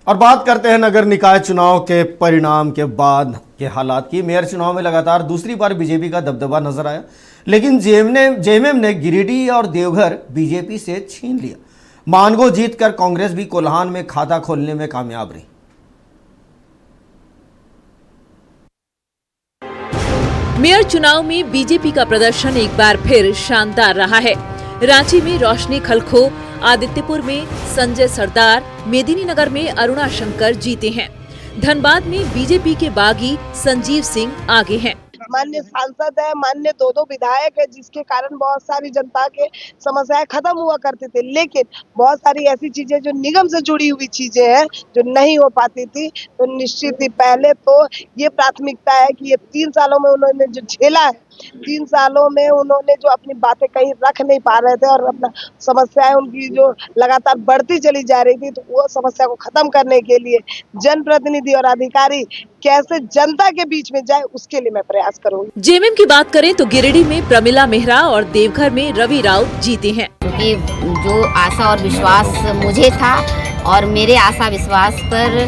और बात करते हैं नगर निकाय चुनाव के परिणाम के बाद के हालात की। मेयर चुनाव में लगातार दूसरी बार बीजेपी का दबदबा नजर आया, लेकिन जेएमएम ने गिरिडीह और देवघर बीजेपी से छीन लिया। मानगो जीतकर कांग्रेस भी कोल्हान में खाता खोलने में कामयाब रही। मेयर चुनाव में बीजेपी का प्रदर्शन एक बार फिर शानदार रहा है। रांची में रोशनी खलखो, आदित्यपुर में संजय सरदार, मेदिनीनगर में अरुणा शंकर जीते हैं। धनबाद में बीजेपी के बागी संजीव सिंह आगे हैं। मान्य सांसद है, मान्य दो विधायक है, जिसके कारण बहुत सारी जनता के समस्याएं खत्म हुआ करती थी। लेकिन बहुत सारी ऐसी चीजें जो निगम से जुड़ी हुई चीजें हैं जो नहीं हो पाती थी, तो निश्चित ही पहले तो ये प्राथमिकता है कि ये 3 सालों में उन्होंने जो झेला है, 3 सालों में उन्होंने जो अपनी बातें कहीं रख नहीं पा रहे थे और अपना समस्याएं उनकी जो लगातार बढ़ती चली जा रही थी, तो वो समस्या को खत्म करने के लिए जनप्रतिनिधि और अधिकारी कैसे जनता के बीच में जाए, उसके लिए मैं प्रयास करूंगी। जेएमएम की बात करें तो गिरिडीह में प्रमिला मेहरा और देवघर में रवि राउत जीते हैं। क्योंकि जो आशा और विश्वास मुझे था और मेरे आशा विश्वास पर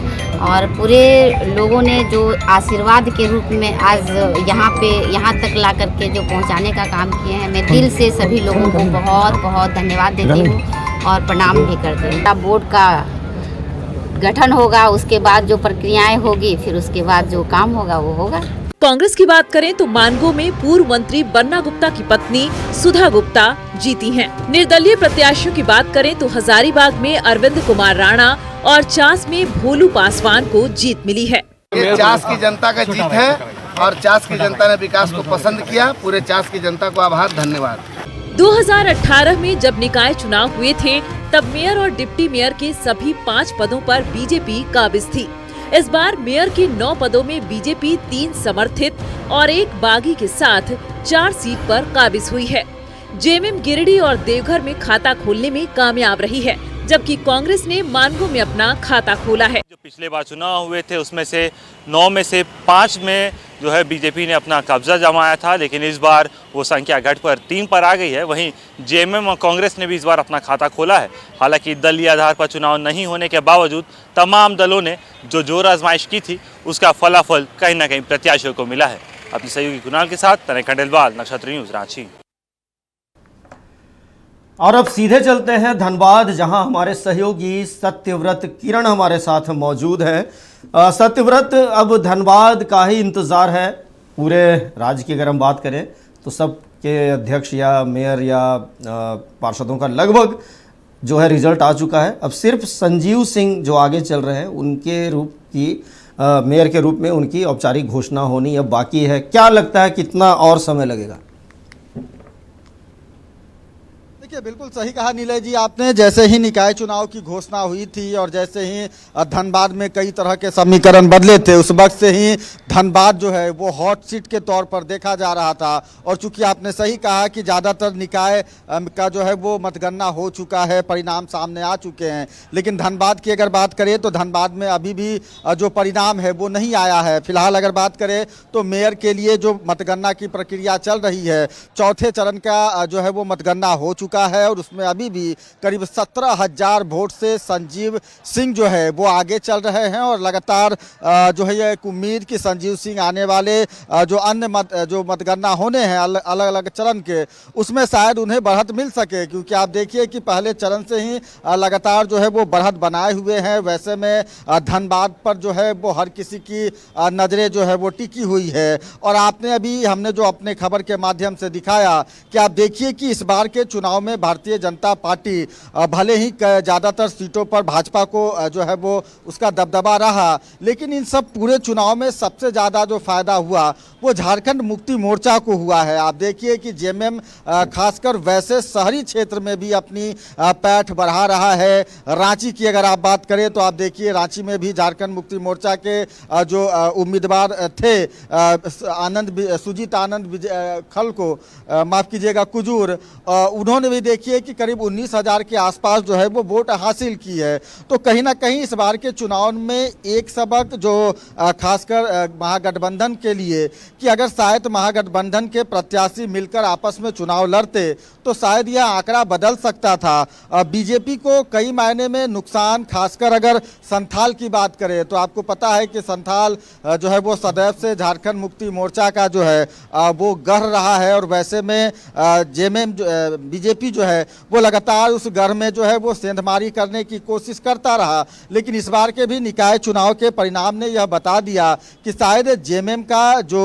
और पूरे लोगों ने जो आशीर्वाद के रूप में आज यहाँ तक ला करके जो पहुँचाने का काम किए हैं, मैं दिल से सभी लोगों को बहुत बहुत धन्यवाद देती हूँ और प्रणाम भी करती हूँ। बोर्ड का गठन होगा, उसके बाद जो प्रक्रियाएं होगी, फिर उसके बाद जो काम होगा वो होगा। कांग्रेस की बात करें तो मानगो में पूर्व मंत्री बन्ना गुप्ता की पत्नी सुधा गुप्ता जीती हैं। निर्दलीय प्रत्याशियों की बात करें तो हजारीबाग में अरविंद कुमार राणा और चास में भोलू पासवान को जीत मिली है। ये चास की जनता का जीत है और चास की जनता ने विकास को पसंद किया। पूरे चास की जनता को आभार, धन्यवाद। 2018 में जब निकाय चुनाव हुए थे, तब मेयर और डिप्टी मेयर के सभी 5 पदों पर बीजेपी काबिज थी। इस बार मेयर के 9 पदों में बीजेपी 3 समर्थित और 1 बागी के साथ 4 सीट पर काबिज हुई है। जेएमएम गिरिडीह और देवघर में खाता खोलने में कामयाब रही है, जबकि कांग्रेस ने मानगो में अपना खाता खोला है। जो पिछले बार चुनाव हुए थे उसमें से 9 में से 5 में जो है बीजेपी ने अपना कब्जा जमाया था, लेकिन इस बार वो संख्या घटकर 3 पर आ गई है। वहीं जेएमएम और कांग्रेस ने भी इस बार अपना खाता खोला है। हालांकि दलीय आधार पर चुनाव नहीं होने के बावजूद तमाम दलों ने जो जोर आजमाइश की थी, उसका फलाफल कहीं न कहीं प्रत्याशियों को मिला है। अपनी सहयोगी कुणाल के साथ तनय खंडेलवाल, नक्षत्र न्यूज, रांची। और अब सीधे चलते हैं धनबाद, जहां हमारे सहयोगी सत्यव्रत किरण हमारे साथ मौजूद है। सत्यव्रत, अब धनबाद का ही इंतज़ार है। पूरे राज्य की अगर हम बात करें तो सबके अध्यक्ष या मेयर या पार्षदों का लगभग जो है रिजल्ट आ चुका है। अब सिर्फ संजीव सिंह जो आगे चल रहे हैं, उनके रूप की मेयर के रूप में उनकी औपचारिक घोषणा होनी अब बाकी है। क्या लगता है कितना और समय लगेगा? देखिए, बिल्कुल सही कहा नीलय जी आपने। जैसे ही निकाय चुनाव की घोषणा हुई थी और जैसे ही धनबाद में कई तरह के समीकरण बदले थे, उस वक्त से ही धनबाद जो है वो हॉट सीट के तौर पर देखा जा रहा था। और चूंकि आपने सही कहा कि ज़्यादातर निकाय का जो है वो मतगणना हो चुका है, परिणाम सामने आ चुके हैं, लेकिन धनबाद की अगर बात करें तो धनबाद में अभी भी जो परिणाम है वो नहीं आया है। फिलहाल अगर बात करें तो मेयर के लिए जो मतगणना की प्रक्रिया चल रही है, 4थे चरण का जो है वो मतगणना हो चुका है और उसमें अभी भी करीब 17,000 वोट से संजीव सिंह जो है वो आगे चल रहे हैं। और लगातार जो है ये एक उम्मीद कि संजीव सिंह आने वाले जो अन्य मतगणना होने हैं अलग अलग चरण के, उसमें शायद उन्हें बढ़त मिल सके, क्योंकि आप देखिए कि पहले चरण से ही लगातार जो है वो बढ़त बनाए हुए हैं। वैसे में धनबाद पर जो है वो हर किसी की नज़रें जो है वो टिकी हुई है। और आपने अभी हमने जो अपने खबर के माध्यम से दिखाया कि आप देखिए कि इस बार के चुनाव में भारतीय जनता पार्टी भले ही ज़्यादातर सीटों पर भाजपा को जो है वो उसका दबदबा रहा, लेकिन इन सब पूरे चुनाव में सबसे ज़्यादा जो फायदा हुआ वो झारखंड मुक्ति मोर्चा को हुआ है। आप देखिए कि जेएमएम खासकर वैसे शहरी क्षेत्र में भी अपनी पैठ बढ़ा रहा है। रांची की अगर आप बात करें तो आप देखिए रांची में भी झारखंड मुक्ति मोर्चा के जो उम्मीदवार थे, सुजीत आनंद खल को माफ़ कीजिएगा कुजूर, उन्होंने भी भी देखिए कि करीब 19,000 के आसपास जो है वो वोट हासिल की है। तो कहीं ना कहीं इस बार के चुनाव में एक सबक जो खासकर महागठबंधन के लिए, कि अगर शायद महागठबंधन के प्रत्याशी मिलकर आपस में चुनाव लड़ते तो शायद यह आंकड़ा बदल सकता था। बीजेपी को कई मायने में नुकसान, खासकर अगर संथाल की बात करें तो आपको पता है कि संथाल जो है वो सदैव से झारखंड मुक्ति मोर्चा का जो है वो गढ़ रहा है, और वैसे में जेएमएम बीजेपी जो है वो लगातार उस गढ़ में जो है वो सेंधमारी करने की कोशिश करता रहा। लेकिन इस बार के भी निकाय चुनाव के परिणाम ने यह बता दिया कि शायद जेएमएम का जो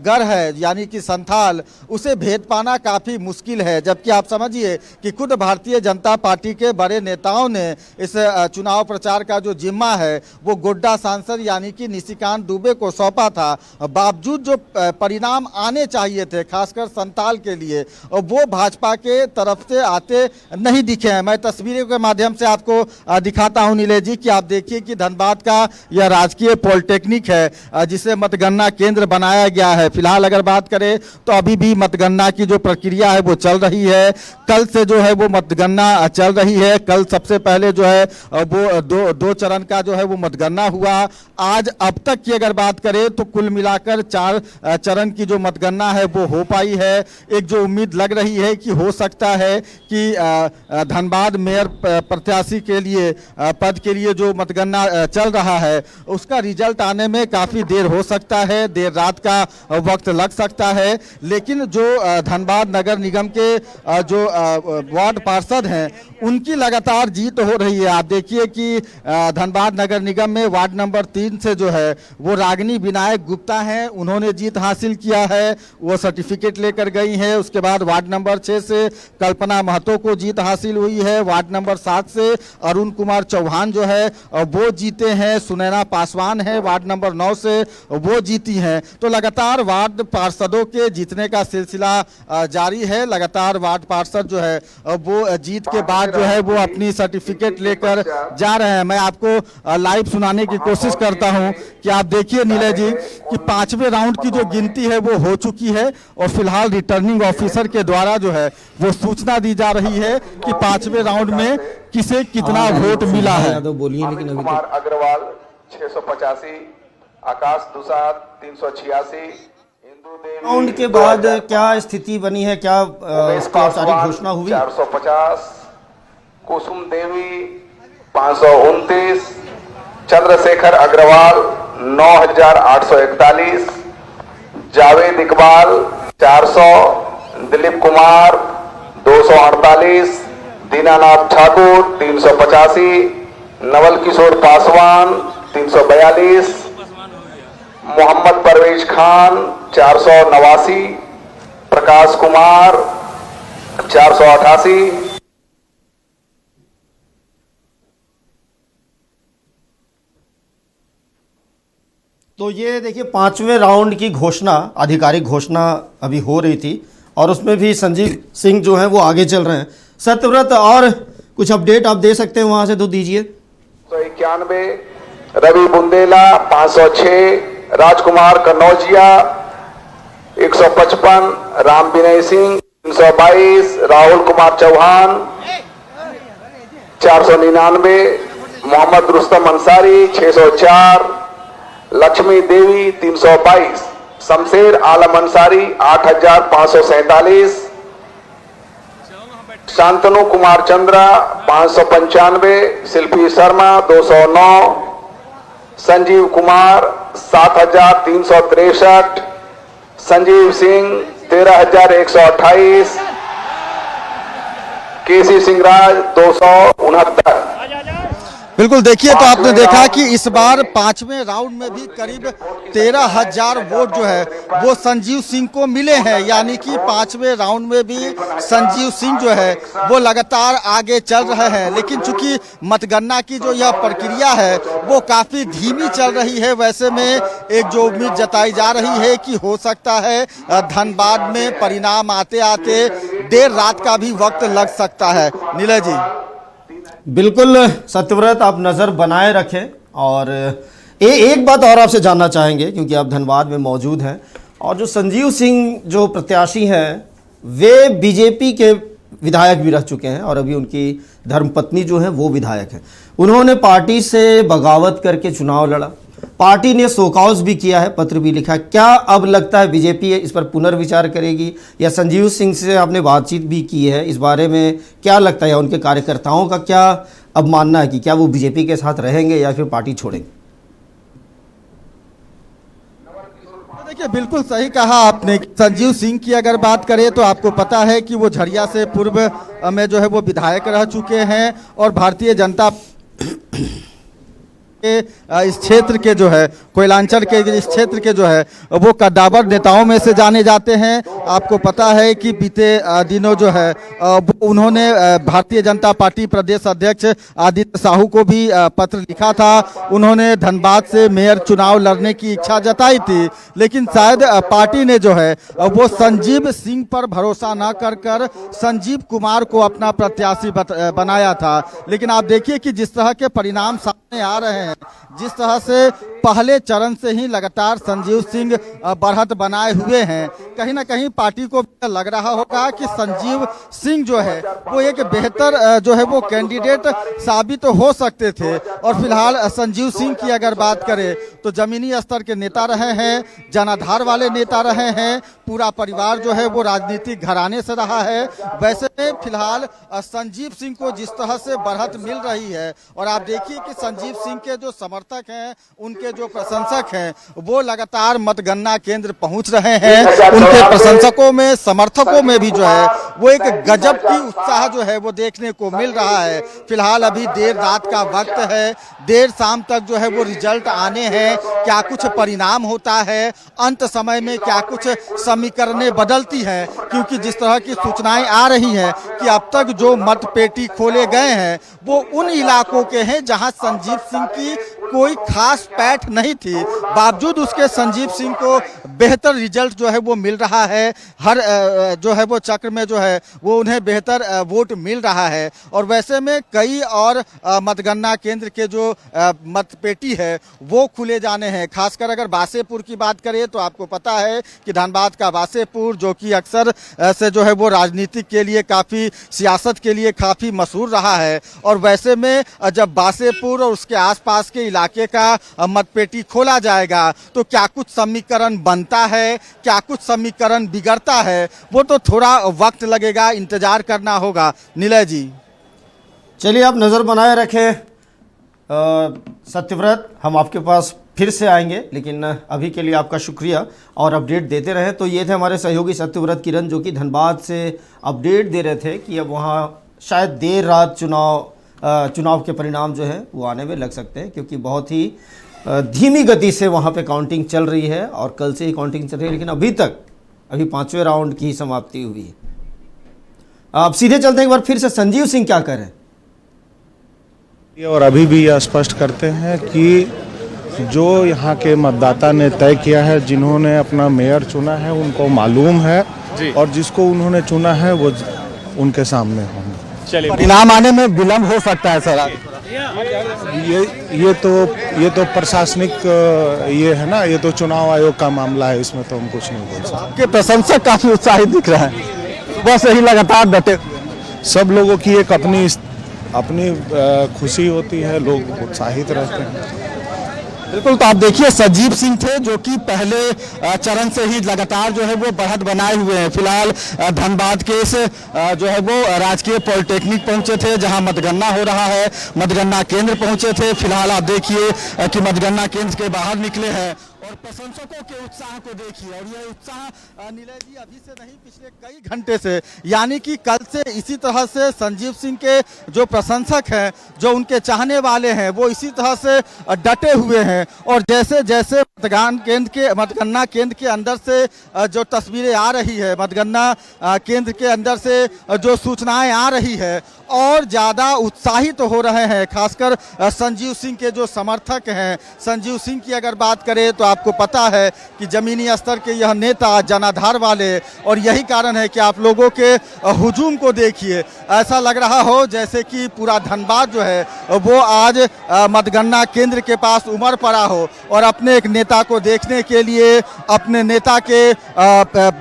गढ़ है यानी कि संथाल, उसे भेद पाना काफ़ी मुश्किल है। जबकि आप समझिए कि खुद भारतीय जनता पार्टी के बड़े नेताओं ने इस चुनाव प्रचार का जो जिम्मा है वो गोड्डा सांसद यानी कि निशिकांत दुबे को सौंपा था। बावजूद जो परिणाम आने चाहिए थे खासकर संथाल के लिए, वो भाजपा के तरफ से आते नहीं दिखे हैं। मैं तस्वीरों के माध्यम से आपको दिखाता हूं नीलेश जी कि आप देखिए कि धनबाद का यह राजकीय पॉलिटेक्निक है जिसे मतगणना केंद्र बनाया गया है। फिलहाल अगर बात करें तो अभी भी मतगणना की जो प्रक्रिया है वो चल रही है। कल से जो है वो मतगणना चल रही है। कल सबसे पहले जो है वो दो चरण का जो है वो मतगणना हुआ। आज अब तक की अगर बात करें तो कुल मिलाकर 4 चरण की जो मतगणना है वो हो पाई है। एक जो उम्मीद लग रही है कि हो सकता है कि धनबाद मेयर प्रत्याशी के लिए पद के लिए जो मतगणना चल रहा है उसका रिजल्ट आने में काफ़ी देर हो सकता है, देर रात का वक्त लग सकता है। लेकिन जो धनबाद नगर निगम के जो वार्ड पार्षद हैं उनकी लगातार जीत हो रही है। आप देखिए कि धनबाद नगर निगम में वार्ड नंबर 3 से जो है वो रागिनी विनायक गुप्ता हैं, उन्होंने जीत हासिल किया है, वो सर्टिफिकेट लेकर गई हैं। उसके बाद वार्ड नंबर 6 से कल्पना महतो को जीत हासिल हुई है। वार्ड नंबर 7 से अरुण कुमार चौहान जो है वो जीते हैं। सुनैना पासवान है वार्ड नंबर 9 से, वो जीती हैं। तो लगातार वार्ड पार्षदों के जीतने का सिलसिला जारी है। लगातार वार्ड पार्षद जो है वो जीत के बाद जो है वो अपनी सर्टिफिकेट लेकर जा रहे हैं। मैं आपको लाइव सुनाने की कोशिश करता हूं कि आप देखिए नीलेश जी कि 5वें राउंड की जो गिनती है वो हो चुकी है, और फिलहाल रिटर्निंग ऑफिसर के द्वारा जो है वो सूचना दी जा रही है कि 5वें राउंड में किसे कितना वोट मिला है। बोलिए लेकिन अभी कुमार अग्रवाल 685, आकाश दुसाद 386, इंदू देवी राउंड के बाद क्या स्थिति बनी है, क्या इसकी औपचारिक घोषणा हुई? 450, कुसुम देवी 529, चंद्रशेखर अग्रवाल 9841, जावेद इकबाल 400, दिलीप कुमार 248, दीनानाथ ठाकुर 385, नवल किशोर पासवान 342, मोहम्मद परवेज खान 489, प्रकाश कुमार 488। तो ये देखिए 5वें राउंड की घोषणा, आधिकारिक घोषणा अभी हो रही थी, और उसमें भी संजीव सिंह जो हैं वो आगे चल रहे हैं। सत्यव्रत, और कुछ अपडेट आप दे सकते हैं वहां से तो दीजिए। 191, रवि बुंदेला 506, राजकुमार कन्नौजिया 155, राम विनय सिंह 322, राहुल कुमार चौहान 499, मोहम्मद रुस्तम अंसारी 604, लक्ष्मी देवी 322, शमशेर आलम अंसारी 8547, शांतनु कुमार चंद्रा 595, शिल्पी शर्मा 209, संजीव कुमार 7363, संजीव सिंह 13128, केसी सिंह राज 269। बिल्कुल, देखिए तो आपने देखा कि इस बार 5वें राउंड में भी करीब 13,000 वोट जो है वो संजीव सिंह को मिले हैं। यानी कि 5वें राउंड में भी संजीव सिंह जो है वो लगातार आगे चल रहे हैं। लेकिन चूंकि मतगणना की जो यह प्रक्रिया है वो काफ़ी धीमी चल रही है, वैसे में एक जो उम्मीद जताई जा रही है कि हो सकता है धनबाद में परिणाम आते आते देर रात का भी वक्त लग सकता है। नीलेश जी। बिल्कुल सत्यव्रत, आप नज़र बनाए रखें। और एक बात और आपसे जानना चाहेंगे, क्योंकि आप धनबाद में मौजूद हैं, और जो संजीव सिंह जो प्रत्याशी हैं वे बीजेपी के विधायक भी रह चुके हैं और अभी उनकी धर्मपत्नी जो है वो विधायक है। उन्होंने पार्टी से बगावत करके चुनाव लड़ा, पार्टी ने शोकॉज भी किया है, पत्र भी लिखा। क्या अब लगता है बीजेपी इस पर पुनर्विचार करेगी, या संजीव सिंह से आपने बातचीत भी की है, इस बारे में क्या लगता है, या उनके कार्यकर्ताओं का क्या अब मानना है कि क्या वो बीजेपी के साथ रहेंगे या फिर पार्टी छोड़ेंगे? देखिए, बिल्कुल सही कहा आपने। संजीव सिंह की अगर बात करें तो आपको पता है कि वो झरिया से पूर्व में जो है वो विधायक रह चुके हैं और भारतीय जनता इस क्षेत्र के जो है कोयलांचल के इस क्षेत्र के जो है वो कद्दावर नेताओं में से जाने जाते हैं। आपको पता है कि बीते दिनों जो है उन्होंने भारतीय जनता पार्टी प्रदेश अध्यक्ष आदित्य साहू को भी पत्र लिखा था। उन्होंने धनबाद से मेयर चुनाव लड़ने की इच्छा जताई थी, लेकिन शायद पार्टी ने जो है वो संजीव सिंह पर भरोसा न कर संजीव कुमार को अपना प्रत्याशी बनाया था। लेकिन आप देखिए कि जिस तरह के परिणाम सामने आ रहे हैं, जिस तरह से पहले चरण से ही लगातार संजीव सिंह बढ़त बनाए हुए हैं, कहीं ना कहीं पार्टी को लग रहा होगा कि संजीव सिंह जो है वो एक बेहतर जो है वो कैंडिडेट साबित हो सकते थे। और फिलहाल संजीव सिंह की अगर बात करें तो जमीनी स्तर के नेता रहे हैं, जनाधार वाले नेता रहे हैं, पूरा परिवार जो है वो राजनीतिक घराने से रहा है। वैसे में फिलहाल संजीव सिंह को जिस तरह से बढ़त मिल रही है, और आप देखिए कि संजीव सिंह के जो समर्थक हैं, उनके जो प्रशंसक हैं, वो लगातार मतगणना केंद्र पहुंच रहे हैं। उनके प्रशंसकों में, समर्थकों में भी जो है वो एक गजब की उत्साह जो है वो देखने को मिल रहा है। फिलहाल अभी देर रात का वक्त है, देर शाम तक जो है वो रिजल्ट आने हैं, क्या कुछ परिणाम होता है, अंत समय में क्या कुछ समीकरणें बदलती हैं, क्योंकि जिस तरह की सूचनाएं आ रही हैं कि अब तक जो मतपेटी खोले गए हैं वो उन इलाकों के हैं जहां संजीव सिंह की कोई खास पैठ नहीं थी, बावजूद उसके संजीव सिंह को बेहतर रिजल्ट जो है वो मिल रहा है। हर जो है वो चक्र में जो है वो उन्हें बेहतर वोट मिल रहा है। और वैसे में कई और मतगणना केंद्र के जो मतपेटी है वो खुले जाने हैं। खासकर अगर बासेपुर की बात करें तो आपको पता है कि धनबाद का बासेपुर, जो कि अक्सर से जो है वो राजनीतिक के लिए काफ़ी, सियासत के लिए काफ़ी मशहूर रहा है। और वैसे में जब बासेपुर और उसके आसपास के इलाके का मतपेटी खोला जाएगा तो क्या कुछ समीकरण बनता है, क्या कुछ समीकरण बिगड़ता है, वो तो थोड़ा वक्त लगेगा, इंतजार करना होगा। नीलय जी, चलिए आप नज़र बनाए रखें। सत्यव्रत, हम आपके पास फिर से आएंगे, लेकिन अभी के लिए आपका शुक्रिया और अपडेट देते रहें। तो ये थे हमारे सहयोगी सत्यव्रत किरण, जो कि धनबाद से अपडेट दे रहे थे कि अब वहाँ शायद देर रात चुनाव के परिणाम जो है वो आने में लग सकते हैं, क्योंकि बहुत ही धीमी गति से वहाँ पे काउंटिंग चल रही है और कल से ही काउंटिंग चल रही है, लेकिन अभी 5वें राउंड की ही समाप्ति हुई है। अब सीधे चलते हैं, एक बार फिर से संजीव सिंह क्या करें। और अभी भी यह स्पष्ट करते हैं कि जो यहाँ के मतदाता ने तय किया है, जिन्होंने अपना मेयर चुना है उनको मालूम है, और जिसको उन्होंने चुना है वो उनके सामने होंगे। परिणाम आने में विलंब हो सकता है सर। ये तो प्रशासनिक ये है ना, ये तो चुनाव आयोग का मामला है, इसमें तो हम कुछ नहीं बोल सकते। के प्रशंसक काफी उत्साहित दिख रहे हैं, सुबह से ही लगातार डटे। सब लोगों की एक अपनी खुशी होती है, लोग उत्साहित रहते हैं। बिल्कुल, तो आप देखिए संजीव सिंह थे जो कि पहले चरण से ही लगातार जो है वो बढ़त बनाए हुए हैं। फिलहाल धनबाद के इस जो है वो राजकीय पॉलिटेक्निक पहुंचे थे जहां मतगणना हो रहा है, मतगणना केंद्र पहुंचे थे। फिलहाल आप देखिए कि मतगणना केंद्र के बाहर निकले हैं और प्रशंसकों के उत्साह को देखिए। और ये उत्साह नीलय जी अभी से नहीं, पिछले कई घंटे से, यानी कि कल से इसी तरह से संजीव सिंह के जो प्रशंसक हैं, जो उनके चाहने वाले हैं, वो इसी तरह से डटे हुए हैं। और जैसे जैसे मतगणना केंद्र के अंदर से जो तस्वीरें आ रही है, मतगणना केंद्र के अंदर से जो सूचनाएं आ रही है, और ज़्यादा उत्साहित हो रहे हैं। खासकर संजीव सिंह के जो समर्थक हैं, संजीव सिंह की अगर बात करें तो आपको पता है कि ज़मीनी स्तर के यह नेता जनाधार वाले, और यही कारण है कि आप लोगों के हुजूम को देखिए, ऐसा लग रहा हो जैसे कि पूरा धनबाद जो है वो आज मतगणना केंद्र के पास उमड़ पड़ा हो और अपने एक नेता को देखने के लिए, अपने नेता के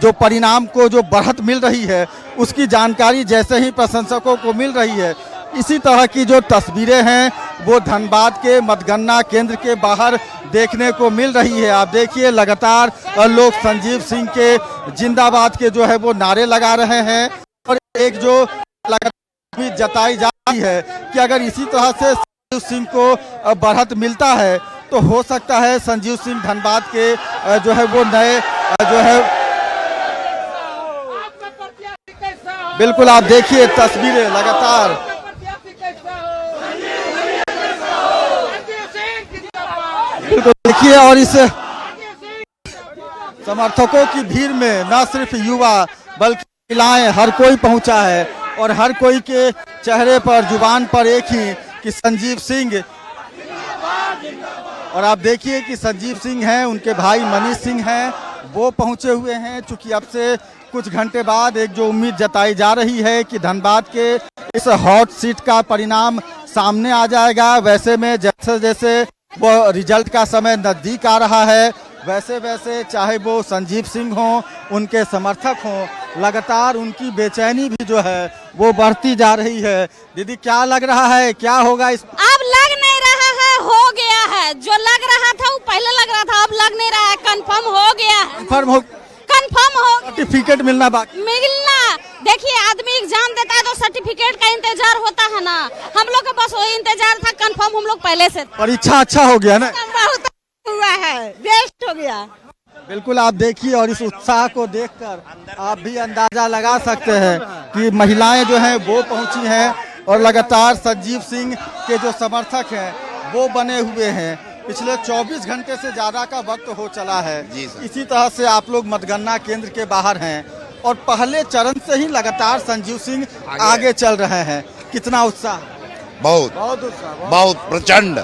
जो परिणाम को जो बढ़त मिल रही है उसकी जानकारी जैसे ही प्रशंसकों को मिल रही है। इसी तरह की जो तस्वीरें हैं वो धनबाद के मतगणना केंद्र के बाहर देखने को मिल रही है। आप देखिए लगातार लोग संजीव सिंह के जिंदाबाद के जो है वो नारे लगा रहे हैं और एक जो लगातार जताई जा रही है कि अगर इसी तरह से संजीव सिंह को बढ़त मिलता है तो हो सकता है संजीव सिंह धनबाद के जो है वो नए जो है। बिल्कुल आप देखिए तस्वीरें लगातार बिल्कुल देखिए और इस समर्थकों की भीड़ में न सिर्फ युवा बल्कि महिलाएं हर कोई पहुंचा है और हर कोई के चेहरे पर जुबान पर एक ही कि संजीव सिंह। और आप देखिए कि संजीव सिंह हैं, उनके भाई मनीष सिंह हैं, वो पहुंचे हुए हैं। चूंकि अब से कुछ घंटे बाद एक जो उम्मीद जताई जा रही है कि धनबाद के इस हॉट सीट का परिणाम सामने आ जाएगा। वैसे में जैसे जैसे वो रिजल्ट का समय नजदीक आ रहा है वैसे वैसे चाहे वो संजीव सिंह हों, उनके समर्थक हों, लगातार उनकी बेचैनी भी जो है वो बढ़ती जा रही है। दीदी क्या लग रहा है, क्या होगा इस? अब लग नहीं रहा है, हो गया है। जो लग रहा था वो पहले लग रहा था, अब लग नहीं रहा है, कंफर्म हो गया है। कंफर्म हो सर्टिफिकेट मिलना बाकी मिलना। देखिए आदमी एग्जाम देता है तो सर्टिफिकेट का इंतजार होता है ना, हम लोग का बस वही इंतजार था। कंफर्म हम लोग पहले से। परीक्षा अच्छा हो गया ना? बहुत हुआ है, बेस्ट हो गया। बिल्कुल आप देखिए और इस उत्साह को देखकर आप भी अंदाजा लगा सकते हैं कि महिलाएं जो हैं वो पहुंची हैं और लगातार संजीव सिंह के जो समर्थक हैं वो बने हुए हैं। पिछले 24 घंटे से ज्यादा का वक्त हो चला है। इसी तरह से आप लोग मतगणना केंद्र के बाहर हैं और पहले चरण से ही लगातार संजीव सिंह आगे चल रहे हैं। कितना उत्साह? बहुत उत्साह, बहुत प्रचंड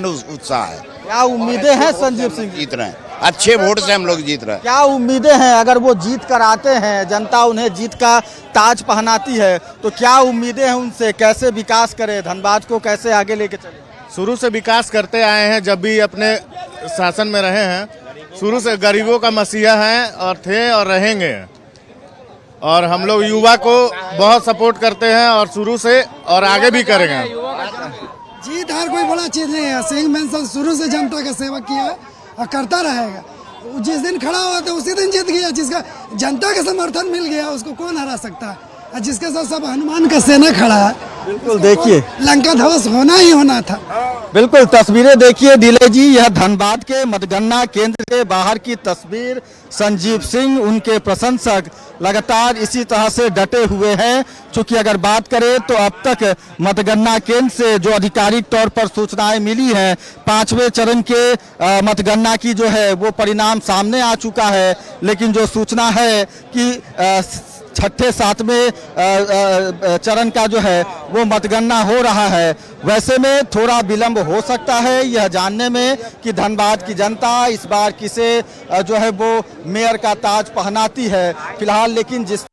उत्साह है। क्या उम्मीदें हैं संजीव सिंह? जीत रहे हैं, अच्छे वोट से हम लोग जीत रहे हैं। क्या उम्मीदें हैं अगर वो जीत कर आते हैं, जनता उन्हें जीत का ताज पहनाती है तो क्या उम्मीदें हैं उनसे? कैसे विकास करे, धनबाद को कैसे आगे लेके चले? शुरू से विकास करते आए हैं, जब भी अपने शासन में रहे हैं, शुरू से गरीबों का मसीहा हैं और थे और रहेंगे। और हम लोग युवा को बहुत सपोर्ट करते हैं और शुरू से और आगे भी करेंगे। जीत हर कोई बड़ा चीज नहीं है। सिंह मेंसल शुरू से जनता का सेवा किया है और करता रहेगा। जिस दिन खड़ा हुआ तो उसी दिन जीत गया। जिसका जनता का समर्थन मिल गया उसको कौन हरा सकता है? जिसके साथ सब हनुमान का सेना खड़ा है। बिल्कुल देखिए लंका ध्वंस होना ही होना था। बिल्कुल तस्वीरें देखिए दिले जी, यह धनबाद के मतगणना केंद्र के बाहर की तस्वीर। संजीव सिंह, उनके प्रशंसक लगातार इसी तरह से डटे हुए हैं। चूंकि अगर बात करें तो अब तक मतगणना केंद्र से जो आधिकारिक तौर पर सूचनाएं मिली हैं, 5वें चरण के मतगणना की जो है वो परिणाम सामने आ चुका है। लेकिन जो सूचना है कि 6ठे 7वें चरण का जो है वो मतगणना हो रहा है, वैसे में थोड़ा विलंब हो सकता है यह जानने में कि धनबाद की जनता इस बार किसे जो है वो मेयर का ताज पहनाती है। फिलहाल लेकिन जिस